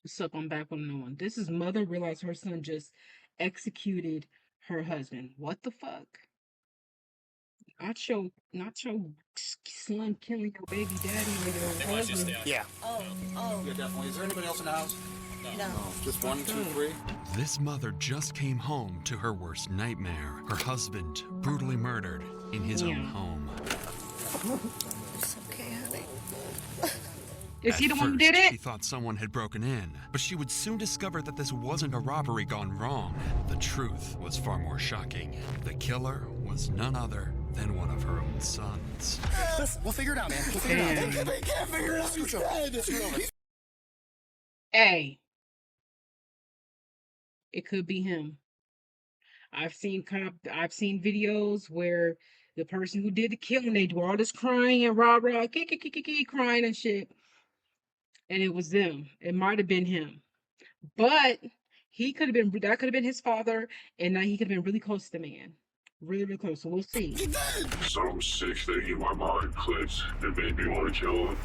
What's up? I'm back with another one. This is mother realized her son just executed her husband. What the fuck? Not your son killing your baby daddy or your husband. Yeah. Oh, oh, Yeah, definitely. Is there anybody else in the house? no. Just one, Fucked two, up. three. This mother just came home to her worst nightmare. Her husband brutally murdered in his own Yeah. home. It's okay, honey. Is At he the one who first, did it? she thought someone had broken in, but she would soon discover that this wasn't a robbery gone wrong. The truth was far more shocking. The killer was none other than one of her own sons. We'll figure it out, man. We'll figure it out. Damn. They can't figure it out. Scoot over. Hey, it could be him. I've seen videos where the person who did the killing, they do all this crying and rah rah, crying and shit, and it was them. It might have been him. But he could have been that could have been his father, and now he could have been really close to the man. Really, really close. So we'll see. Some sick thing in my mind clicked and made me want to kill him.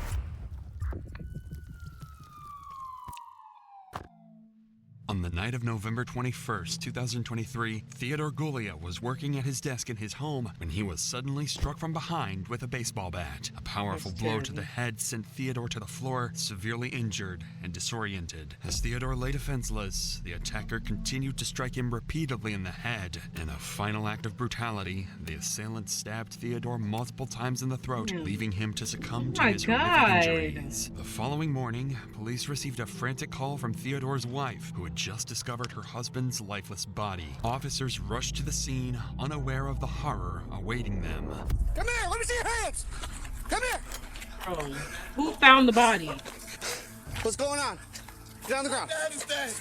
On the night of November 21st, 2023, Theodore Gulia was working at his desk in his home when he was suddenly struck from behind with a baseball bat. A powerful That's blow to the terrible. head sent Theodore to the floor, severely injured and disoriented. As Theodore lay defenseless, the attacker continued to strike him repeatedly in the head. In a final act of brutality, the assailant stabbed Theodore multiple times in the throat, Yeah. leaving him to succumb Oh to my his horrific God. injuries. The following morning, police received a frantic call from Theodore's wife, who had just discovered her husband's lifeless body. Officers rushed to the scene, unaware of the horror awaiting them. Come here. Let me see your hands. Come here. Bro, who found the body? What's going on? Get on the ground.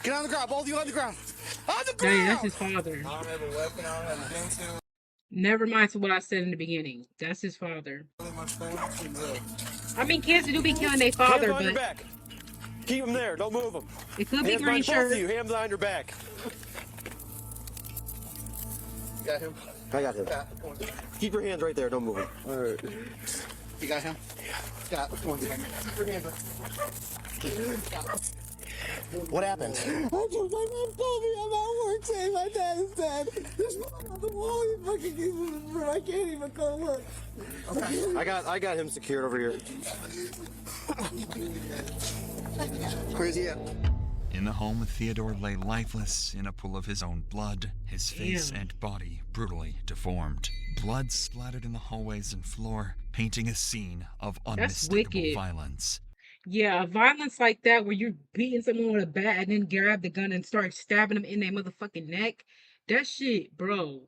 Get on the ground. Both of you on the ground. On the Dang, ground. that's his father. I don't have a weapon. I don't have a gun to. Never mind to what I said in the beginning. That's his father. I mean, kids do be killing their father, Hands on your but back. Keep them there. Don't move them. it could be Hands green behind both of shirt. you. Hands behind your back. You got him. I got him. Keep your hands right there. Don't move them. All right. You got him. Yeah. Come on. Keep your hands up. What happened? I told my mom told me I'm at work saying my dad is dead. There's one on the wall. He fucking keeps in the room. I can't even go look. I got him secured over here. Where's he at? In the home, Theodore lay lifeless in a pool of his own blood, his face Ew. and body brutally deformed. Blood splattered in the hallways and floor, painting a scene of unmistakable wicked. violence. Yeah, violence like that where you're beating someone with a bat and then grab the gun and start stabbing them in their motherfucking neck. That shit, bro.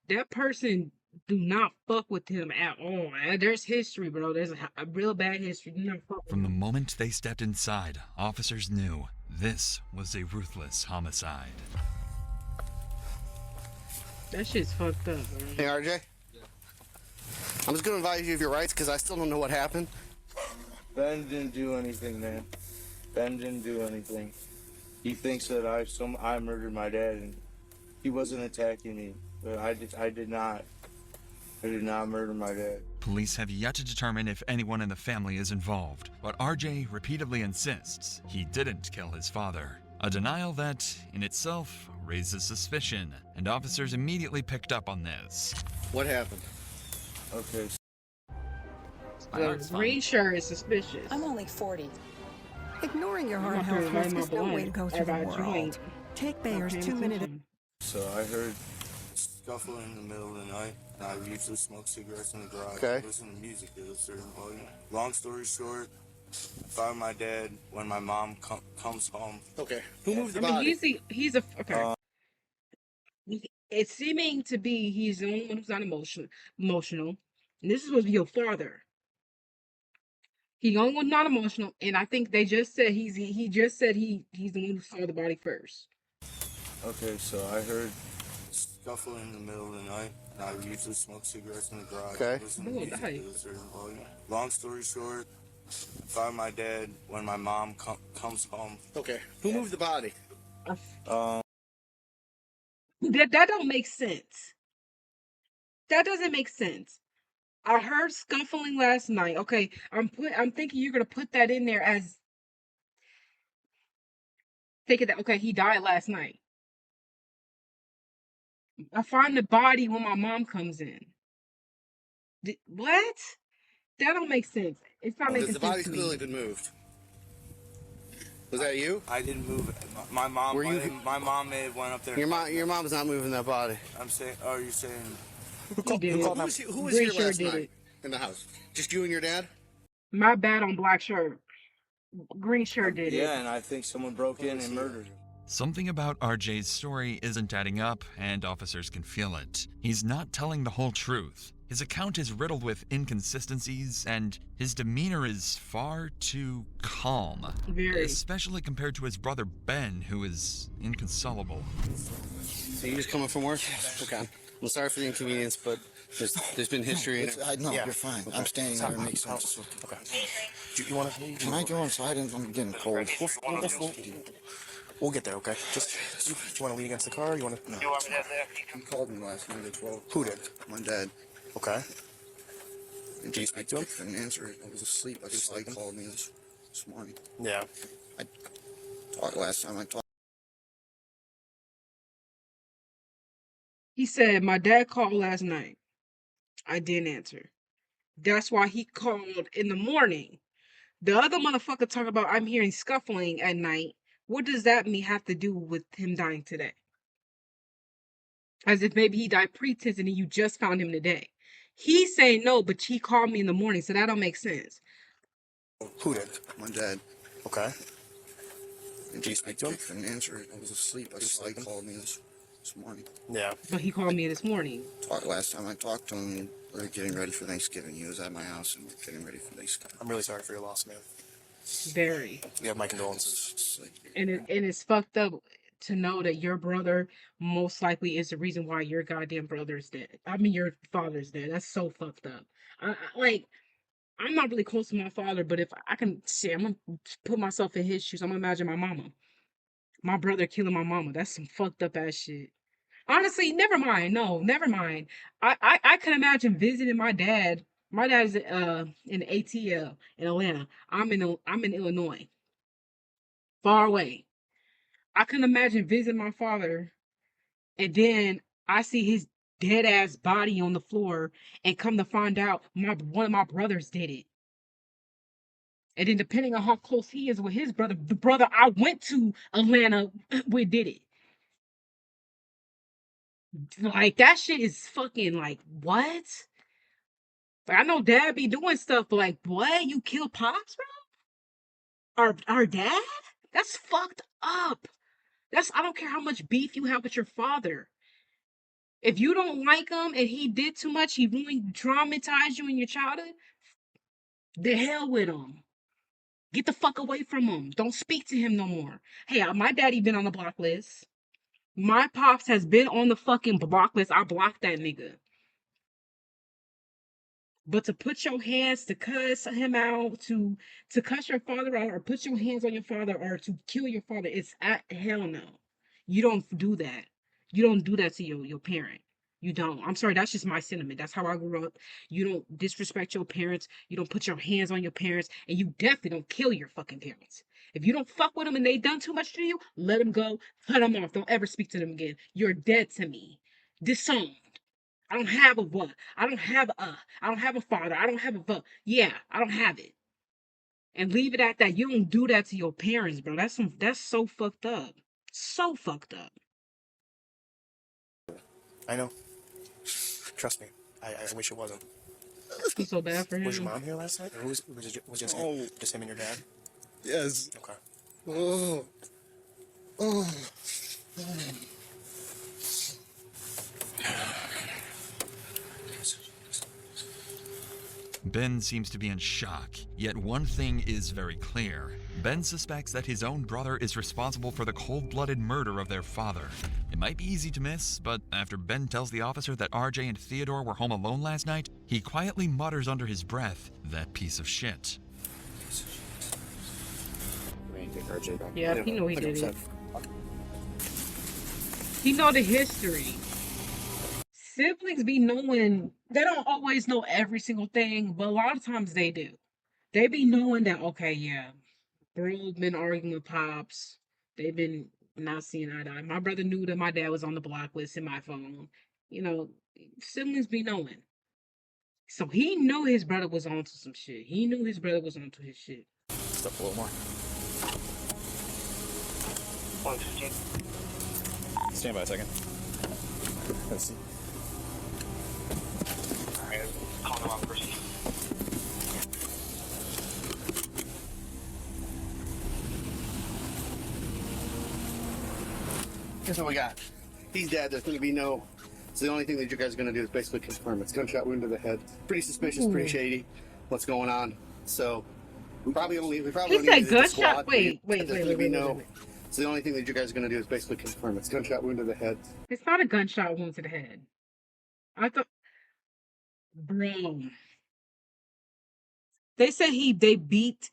That person do not fuck with him at all. There's history, bro. There's a real bad history. Do not fuck with From the him. moment they stepped inside, officers knew this was a ruthless homicide. That shit's fucked up, bro. Hey, RJ. I'm just gonna advise you of your rights because I still don't know what happened. Ben didn't do anything, man. Ben didn't do anything. He thinks that I murdered my dad, and he wasn't attacking me. But I did not. I did not murder my dad. Police have yet to determine if anyone in the family is involved, but RJ repeatedly insists he didn't kill his father. A denial that, in itself, raises suspicion, and officers immediately picked up on this. What happened? Okay. The green shirt is suspicious. I'm only 40. Ignoring your I'm heart not gonna health lay risk my is no way to blood go through the about you world. ain't Take Bayer's paying 2-minute. attention. So I heard scuffle in the middle of the night. And I usually smoke cigarettes in the garage. Okay. Listen to music at a certain volume. Long story short, I found my dad when my mom comes home. Okay. Who moved the I mean, body? he's a okay. It's seeming to be he's the only one who's not emotional. And this is supposed to be your father. He the only one not emotional, and I think they just said he just said he's the one who saw the body first. Okay, so I heard scuffle in the middle of the night. And I usually smoke cigarettes in the garage. Okay. Listen to Oh, music nice. at a certain volume. Long story short, I found my dad when my mom comes home. Okay. Who moved the body? That don't make sense. That doesn't make sense. I heard scuffling last night. Okay, I'm thinking you're gonna put that in there as Take it that okay, he died last night. I find the body when my mom comes in. What? That don't make sense. It's not making The sense body's to me. clearly been moved. Was that you? I didn't move it. My mom. Were you- My mom may have went up there. Your mom's not moving that body. I'm saying. Are you saying? He did it. Who was Green here shirt last did night it. in the house? Just you and your dad? My bad on black shirt. Green shirt did Yeah, it. and I think someone broke in and murdered him. Something about RJ's story isn't adding up, and officers can feel it. He's not telling the whole truth. His account is riddled with inconsistencies, and his demeanor is far too calm. Very. Especially compared to his brother Ben, who is inconsolable. So you just coming from work? Okay. I'm sorry for the inconvenience, but there's been history. No, you're fine. I'm standing there. It makes sense. Okay. You want to? Can I go inside? I'm getting cold. We'll get there, okay? Just you want to lean against the car? Or you want to? No. He called me last night at 12. Who did? My dad. Okay. Did you speak to him? I couldn't answer it. I was asleep. I just called me this morning. Yeah. I talked last time I talked. He said, my dad called last night. I didn't answer. That's why he called in the morning. The other motherfucker talking about I'm hearing scuffling at night. What does that mean have to do with him dying today? As if maybe he died pre-tense and you just found him today. He's saying no, but he called me in the morning, so that don't make sense. Who did? My dad. Okay. Did you speak to him? I couldn't answer it. I was asleep. I just called me this morning. Yeah. But he called me this morning. Last time I talked to him, we were getting ready for Thanksgiving. He was at my house and we were getting ready for Thanksgiving. I'm really sorry for your loss, man. Very. You have my condolences. It's like, And it's fucked up to know that your brother most likely is the reason why your goddamn brother's dead. I mean, your father's dead. That's so fucked up. I'm not really close to my father, but if I can see, I'm gonna put myself in his shoes. I'm gonna imagine my mama, my brother killing my mama. That's some fucked up ass shit. Honestly, never mind. No, never mind. I can imagine visiting my dad. My dad's in ATL in Atlanta. I'm in Illinois, far away. I can imagine visiting my father, and then I see his dead ass body on the floor, and come to find out one of my brothers did it. And then depending on how close he is with his brother, the brother I went to Atlanta with did it. Like that shit is fucking like what? Like, I know dad be doing stuff, but like what? You kill pops, bro? Our dad? That's fucked up. I don't care how much beef you have with your father. If you don't like him and he did too much, he really traumatized you in your childhood, the hell with him. Get the fuck away from him. Don't speak to him no more. Hey, my daddy been on the block list. My pops has been on the fucking block list. I blocked that nigga. But to put your hands to cuss him out, to cuss your father out, or put your hands on your father, or to kill your father, it's hell no. You don't do that. You don't do that to your parent. You don't. I'm sorry, that's just my sentiment. That's how I grew up. You don't disrespect your parents. You don't put your hands on your parents, and you definitely don't kill your fucking parents. If you don't fuck with them and they done too much to you, let them go. Cut them off. Don't ever speak to them again. You're dead to me. Disowned. I don't have a what. I don't have a father. I don't have a what. Yeah, I don't have it. And leave it at that. You don't do that to your parents, bro. That's so fucked up. So fucked up. I know. Trust me. I wish it wasn't. It's so bad for him. Was your mom here last night? Or was just him and your dad? yes. Okay. Oh. Oh. Ben seems to be in shock, yet one thing is very clear. Ben suspects that his own brother is responsible for the cold-blooded murder of their father. It might be easy to miss, but after Ben tells the officer that RJ and Theodore were home alone last night, he quietly mutters under his breath, "That piece of shit." Yeah, he know he did it. He know the history. Siblings be knowing, they don't always know every single thing, but a lot of times they do. They be knowing that, okay, yeah, bro been arguing with pops. They've been not seeing eye to eye. My brother knew that my dad was on the block list in my phone. You know, siblings be knowing. So he knew his brother was onto some shit. He knew his brother was onto his shit. Step a little more. 115. Stand by a second. Let's see. Alright, call the wrong person. Here's what we got. He's dead. There's going to be no. So the only thing that you guys are going to do is basically confirm it's gunshot wound to the head. Pretty suspicious, pretty shady. What's going on? So we probably only He only said needed the gunshot. squad. Wait. There's gonna be no. So the only thing that you guys are going to do is basically confirm it's gunshot wound to the head. It's not a gunshot wound to the head. I thought, bro. They said he beat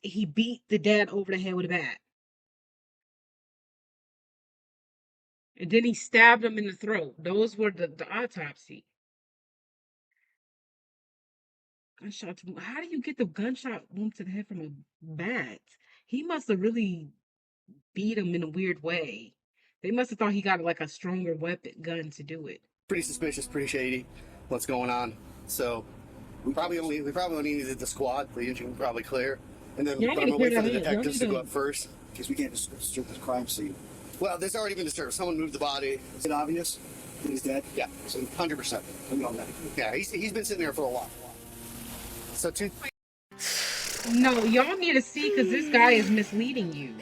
the dad over the head with a bat. And then he stabbed him in the throat. Those were the autopsy. Gunshot wound. How do you get the gunshot wound to the head from a bat? He must have really beat him in a weird way. They must have thought he got like a stronger weapon gun to do it. Pretty suspicious, pretty shady. What's going on? So we probably only needed the squad. The engine probably clear, and then Yeah, I'm gonna wait for the yeah, detectives to yeah. go up first. Because we can't just disturb the crime scene. Well, there's already been disturbed. Someone moved the body. Is it obvious that he's dead? Yeah, so 100%. We know that. Yeah, he's been sitting there for a while. So No, y'all need to see because this guy is misleading you.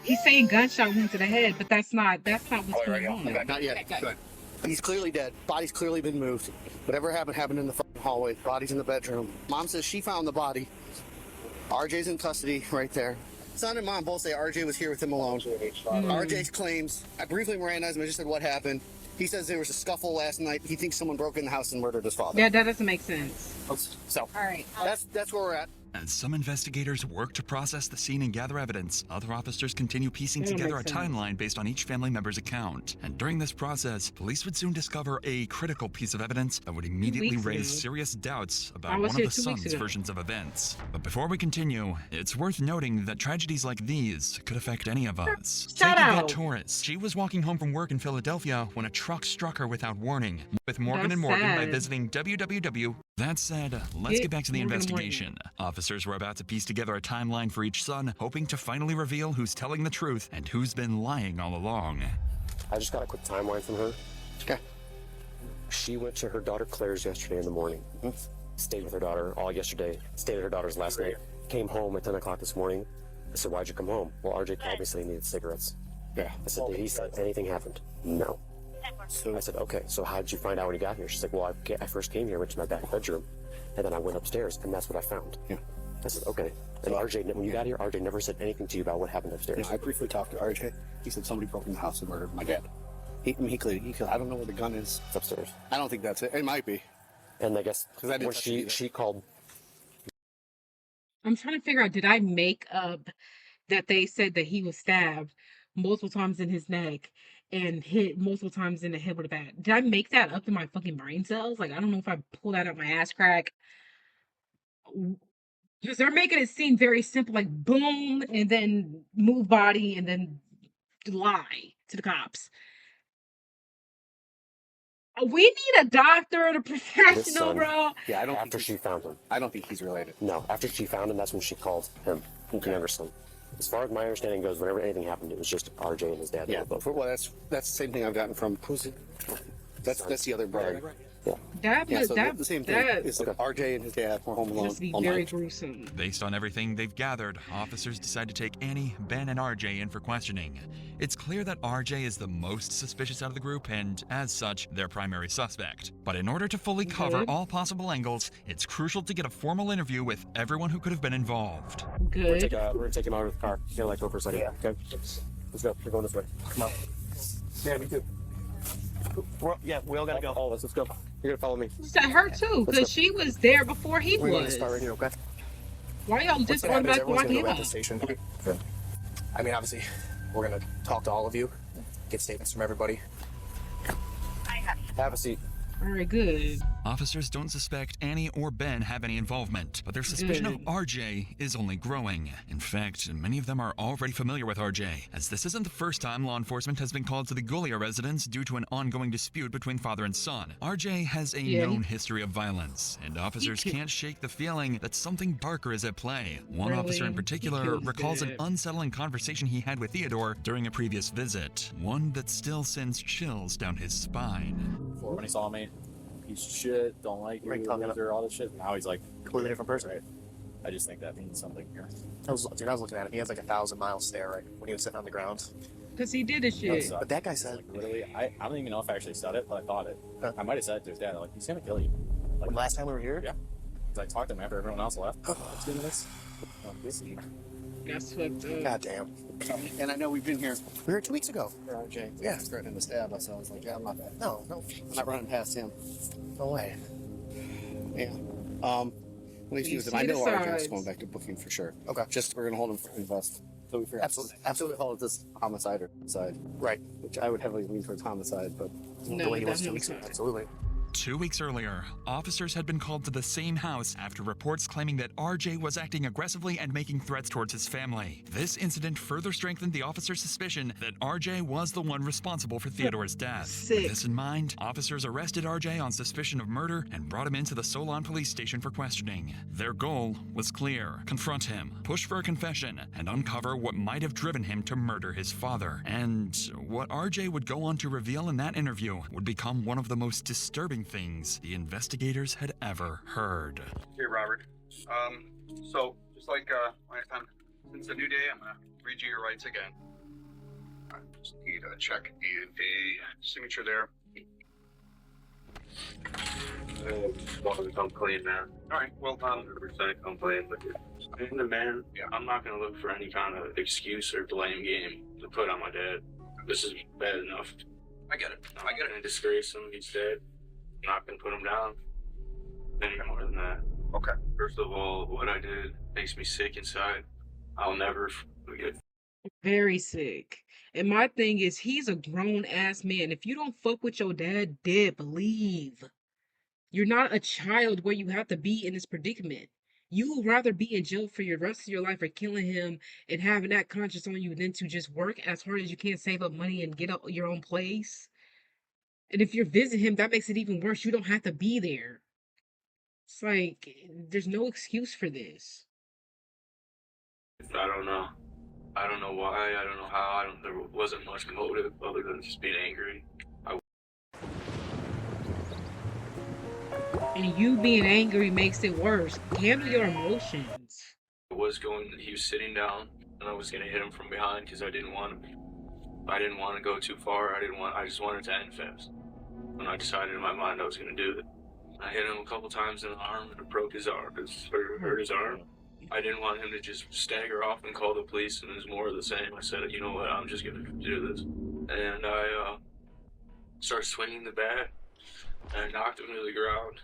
He's saying gunshot wound to the head, but that's not what's going on. Okay, not yet. Good. He's clearly dead. Body's clearly been moved. Whatever happened in the fucking hallway. Body's in the bedroom. Mom says she found the body. RJ's in custody right there. Son and mom both say RJ was here with him alone. RJ claims, I briefly Mirandized him. I just said what happened. He says there was a scuffle last night. He thinks someone broke in the house and murdered his father. Yeah, that doesn't make sense. So, All right. that's where we're at. As some investigators work to process the scene and gather evidence, other officers continue piecing That together a makes sense. timeline based on each family member's account. And during this process, police would soon discover a critical piece of evidence that would immediately weeks raise ago. serious doubts I about was one here of the 2 weeks son's ago. versions of events. But before we continue, it's worth noting that tragedies like these could affect any of us. Shout Take Yvette out. Torres. She was walking home from work in Philadelphia when a truck struck her without warning. With Morgan and That's Morgan by sad. visiting www. That said, let's get back to the Morgan and Morgan. investigation. Officers were about to piece together a timeline for each son, hoping to finally reveal who's telling the truth and who's been lying all along. I just got a quick timeline from her. Okay. She went to her daughter Claire's yesterday in the morning. Stayed with her daughter all yesterday. Stayed at her daughter's last night. Came home at 10 o'clock this morning. I said, "Why'd you come home?" "Well, RJ called me, said he needed cigarettes." Yeah. I said, "Did he say anything happened?" "No." So I said, "Okay, so how did you find out when you got here?" She's like, "Well, I first came here, went to my back bedroom, and then I went upstairs, and that's what I found." Yeah. I said, "Okay." And RJ, when you got here, RJ never said anything to you about what happened upstairs. I briefly talked to RJ. He said somebody broke in the house and murdered my dad. He I don't know where the gun is. It's upstairs. I don't think that's it. It might be. And I guess 'Cause I didn't when touch it either. she called. I'm trying to figure out, did I make up that they said that he was stabbed multiple times in his neck and hit multiple times in the head with a bat? Did I make that up in my fucking brain cells? Like, I don't know if I pulled that out my ass crack. Because they're making it seem very simple, like boom, and then move body, and then lie to the cops. We need a doctor and a professional, son. bro. Yeah, I don't After think she found him. I don't think he's related. No, after she found him, that's when she called him, the younger son. As far as my understanding goes, whenever anything happened, it was just RJ and his dad. Yeah, They were both. well, that's the same thing I've gotten from who's it? That's the other brother. Yeah. That Yeah, must so that, the same thing. that Is that RJ and his dad were home alone must be all very night. gruesome. Based on everything they've gathered, officers decide to take Annie, Ben, and RJ in for questioning. It's clear that RJ is the most suspicious out of the group and, as such, their primary suspect. But in order to fully cover Good. all possible angles, it's crucial to get a formal interview with everyone who could have been involved. We're Good. gonna take him out of the car. He'll like go for a second. Okay. Let's go. We're going this way. Come on. Yeah, me too. Yeah, we all gotta go. All of us. Let's go. You're gonna follow me. To her too, because she was there before he We're going to was. start right here. Okay. Why y'all just What's gonna happen is automatically everyone's walking gonna go back to in? the station. I mean, obviously, we're gonna talk to all of you, get statements from everybody. Have a seat. All right, good. Officers don't suspect Annie or Ben have any involvement, but their suspicion of Good. RJ is only growing. In fact, many of them are already familiar with RJ, as this isn't the first time law enforcement has been called to the Goulier residence due to an ongoing dispute between father and son. RJ has a Yeah, known history of violence, and officers ki- can't shake the feeling that something darker is at play. One Really? officer in He particular killed recalls an Dad. unsettling conversation he had with Theodore during a previous visit, one that still sends chills down his spine. Before when he saw me, piece of shit, don't like you, Right, talking about- loser, all this shit. Now he's like, Completely different person. right. I just think that means something here. I was looking at him. He has like 1,000-mile stare right when he was sitting on the ground. Cause he did his shit. But that guy said, Like, literally, I don't even know if I actually said it, but I thought it. Huh. I might have said it to his dad, like, he's gonna kill you. Like, when last time we were here, yeah. Because I talked to him after everyone else left. Let's do this. That's fucked up. God damn. And I know we've been here. We were here 2 weeks ago. RJ, Yeah. threatening to stab us. I was like, yeah, I'm not that. No, I'm not running past him. no way. Yeah. What do you You do with him? see I the know RJ's sides. going back to booking for sure. Okay. Just we're gonna hold him for invest. So we figure Absolutely. So we Absolutely. call it this homicide or side, Right. which I would heavily lean towards homicide, but No, the way he was that's 2 weeks ago. homicide. Absolutely. 2 weeks earlier, officers had been called to the same house after reports claiming that RJ was acting aggressively and making threats towards his family. This incident further strengthened the officers' suspicion that RJ was the one responsible for Theodore's death. Sick. With this in mind, officers arrested RJ on suspicion of murder and brought him into the Solon police station for questioning. Their goal was clear: confront him, push for a confession, and uncover what might have driven him to murder his father. And what RJ would go on to reveal in that interview would become one of the most disturbing things the investigators had ever heard. Hey, Robert. So, just like last time, since the new day, I'm going to read you your rights again. I just need to check a signature there. Want to come clean, man. All right, well, 100% come clean, but being the man, Yeah. I'm not going to look for any kind of excuse or blame game to put on my dad. This is bad enough. I get it. I'm not going to disgrace him. He's dead. I'm not going to put him down any more than that. Okay. First of all, what I did makes me sick inside. I'll never forget. Very sick. And my thing is, he's a grown ass man. If you don't fuck with your dad dead, believe. You're not a child where you have to be in this predicament. You would rather be in jail for your rest of your life for killing him and having that conscience on you than to just work as hard as you can, save up money, and get your own place. And if you're visiting him, that makes it even worse. You don't have to be there. It's like, there's no excuse for this. I don't know. I don't know why. I don't know how. There wasn't much motive other than just being angry. And you being angry makes it worse. Handle your emotions. He was sitting down, and I was gonna hit him from behind because I didn't want to go too far. I just wanted to end fast. And I decided in my mind I was gonna do it. I hit him a couple times in the arm, and it broke his arm. Hurt his arm. I didn't want him to just stagger off and call the police, and it was more of the same. I said, you know what, I'm just gonna do this. And I started swinging the bat, and I knocked him to the ground.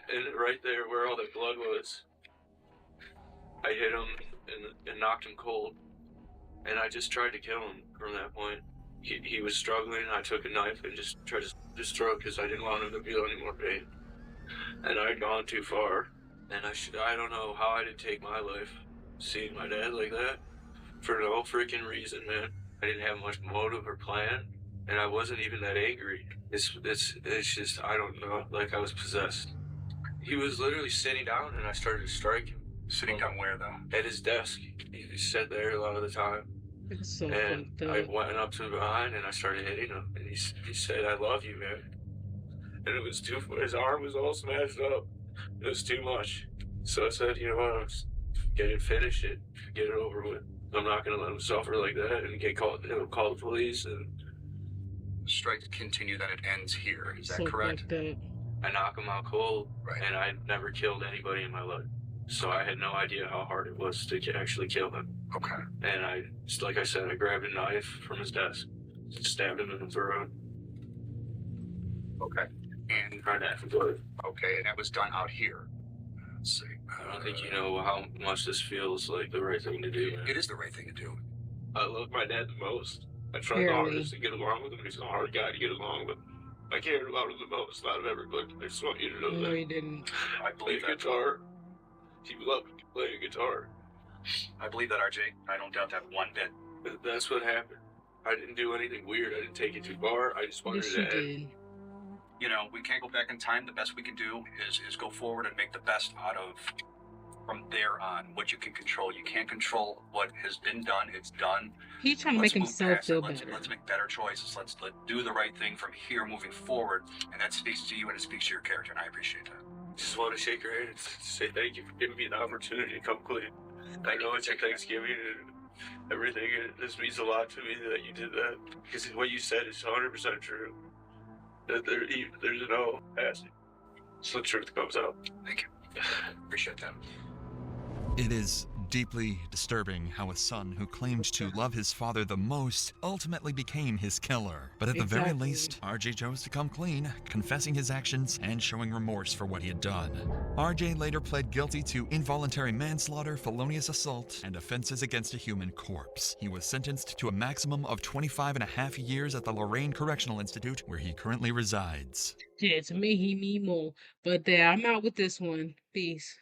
And right there where all the blood was, I hit him and knocked him cold. And I just tried to kill him from that point. He was struggling. I took a knife and just tried to just throw because I didn't want him to feel any more pain. And I had gone too far. And I don't know how I did take my life, seeing my dad like that, for no freaking reason, man. I didn't have much motive or plan, and I wasn't even that angry. It's just, I don't know, like I was possessed. He was literally sitting down, and I started to strike him. Sitting down where, though? At his desk. He sat there a lot of the time. It's so And fucked I up. went up to him behind, and I started hitting him. And he said, I love you, man. And it was his arm was all smashed up. It was too much. So I said, you know what, finish it, get it over with. I'm not going to let him suffer like that and call the police. And The strikes continue, that it ends here. Is that So correct? fucked up. I knock him out cold, Right. and I never killed anybody in my life. So I had no idea how hard it was to actually kill him. Okay. And like I said, I grabbed a knife from his desk, stabbed him in the throat, Okay. And tried to have blood. okay, and that was done out here. Let's see. I don't think you know how much this feels like the right thing to do, man. It is the right thing to do. I love my dad the most. I try the Barely. hardest to get along with him. He's a hard guy to get along with. I cared about him the most out of everybody. I just want you to know No, that. you didn't. I Playing believe that. guitar. He loved playing guitar. I believe that, RJ. I don't doubt that one bit. That's what happened. I didn't do anything weird. I didn't take it too far. I just wanted Yes, to you end. did. You know, we can't go back in time. The best we can do is go forward and make the best out of from there on what you can control. You can't control what has been done. It's done. He's trying to Let's make move himself past it. feel Let's better. make better choices. Let's do the right thing from here moving forward. And that speaks to you and it speaks to your character, and I appreciate that. Just want to shake your hand and say thank you for giving me the opportunity to come clean. I know it's your Thanksgiving and everything, and this means a lot to me that you did that. Because what you said is 100% true. That there's no passing. So the truth comes out. Thank you. Appreciate that. It is deeply disturbing how a son who claimed to love his father the most ultimately became his killer. But at the very Exactly. least, RJ chose to come clean, confessing his actions and showing remorse for what he had done. RJ later pled guilty to involuntary manslaughter, felonious assault, and offenses against a human corpse. He was sentenced to a maximum of 25.5 years at the Lorraine Correctional Institute, where he currently resides. Yeah, to me, he me more. But there, I'm out with this one. Peace.